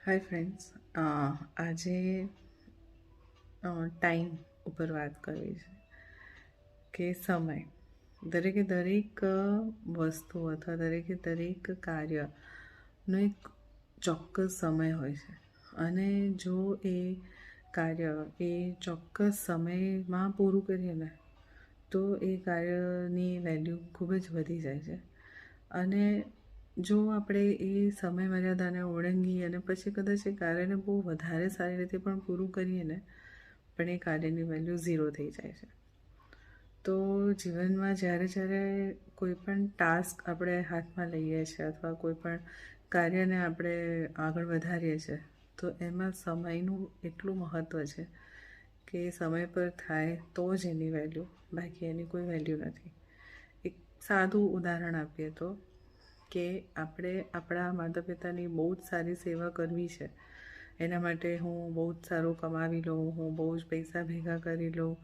Hi friends, આજે time ઉપર વાત કરવી છે કે સમય દરેકે દરેક વસ્તુ અથવા દરેકે દરેક કાર્યનો એક ચોક્કસ સમય હોય છે અને જો એ કાર્ય એ ચોક્કસ સમયમાં પૂરું કરીએ ને તો એ કાર્યની વેલ્યુ ખૂબ જ વધી જાય છે. અને જો આપણે એ સમય મર્યાદાને ઓળંગી અને પછી કદાચ એ કાર્યને બહુ વધારે સારી રીતે પણ પૂરું કરીએ ને પણ એ કાર્યની વેલ્યુ ઝીરો થઈ જાય છે. તો જીવનમાં જ્યારે જ્યારે કોઈ પણ ટાસ્ક આપણે હાથમાં લઈએ છીએ અથવા કોઈ પણ કાર્યને આપણે આગળ વધારીએ છીએ તો એમાં સમયનું એટલું મહત્ત્વ છે કે સમય પર થાય તો જ એની વેલ્યુ, બાકી એની કોઈ વેલ્યુ નથી. એક સાદું ઉદાહરણ આપીએ તો કે આપણે આપણા માતા પિતાની બહુ જ સારી સેવા કરવી છે, એના માટે હું બહુ જ સારું કમાવી લઉં, હું બહુ જ પૈસા ભેગા કરી લઉં,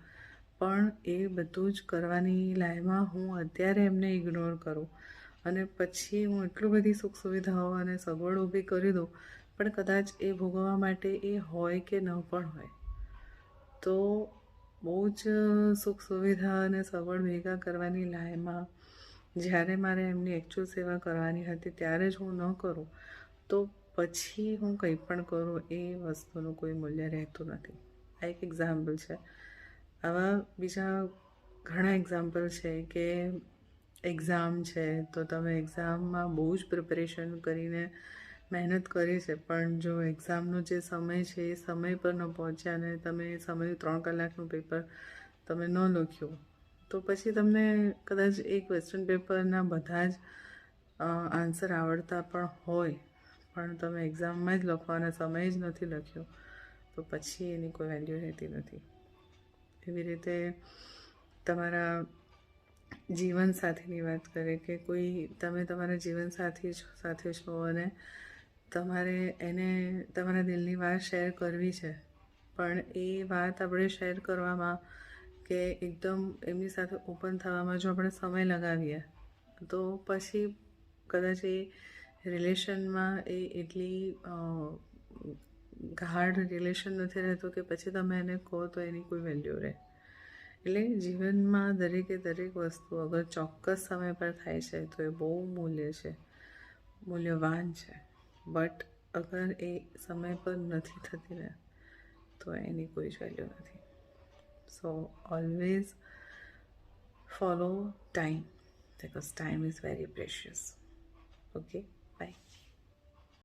પણ એ બધું જ કરવાની લાઈનમાં હું અત્યારે એમને ઇગ્નોર કરું અને પછી હું એટલું બધી સુખ સુવિધાઓ અને સગવડ ઊભી કરી દઉં પણ કદાચ એ ભોગવવા માટે એ હોય કે ન પણ હોય, તો બહુ જ સુખ સુવિધા અને સગવડ ભેગા કરવાની લાઈનમાં જ્યારે મારે એમની એકચ્યુઅલ સેવા કરવાની હતી ત્યારે જ હું ન કરું તો પછી હું કંઈ પણ કરું એ વસ્તુનું કોઈ મૂલ્ય રહેતું નથી. આ એક એક્ઝામ્પલ છે. આવા બીજા ઘણા એક્ઝામ્પલ છે કે એક્ઝામ છે તો તમે એક્ઝામમાં બહુ જ પ્રિપરેશન કરીને મહેનત કરી છે, પણ જો એક્ઝામનો જે સમય છે એ સમય પર ન પહોંચ્યા અને તમે સમય 3 કલાકનું પેપર તમે ન લખ્યું તો પછી તમને કદાચ એ ક્વેશ્ચન પેપરના બધા જ આન્સર આવડતા પણ હોય પણ તમે એક્ઝામમાં જ લખવાના સમય જ નથી લખ્યો તો પછી એની કોઈ વેલ્યુ રહેતી નથી. એવી રીતે તમારા જીવનસાથીની વાત કરીએ કે કોઈ તમે તમારા જીવનસાથી સાથે છો અને તમારે એને તમારા દિલની વાત શેર કરવી છે, પણ એ વાત આપણે શેર કરવામાં કે એકદમ એમની સાથે ઓપન થવામાં જો આપણે સમય લગાવીએ તો પછી કદાચ એ રિલેશનમાં એ એટલી ગાઢ રિલેશન નથી રહેતું કે પછી તમે એને કહો તો એની કોઈ વેલ્યુ રહે. એટલે જીવનમાં દરેકે દરેક વસ્તુ અગર ચોક્કસ સમય પર થાય છે તો એ બહુ મૂલ્યવાન છે, બટ અગર એ સમય પર નથી થતી ને તો એની કોઈ જ વેલ્યુ નથી. So always follow time, because time is very precious. Okay.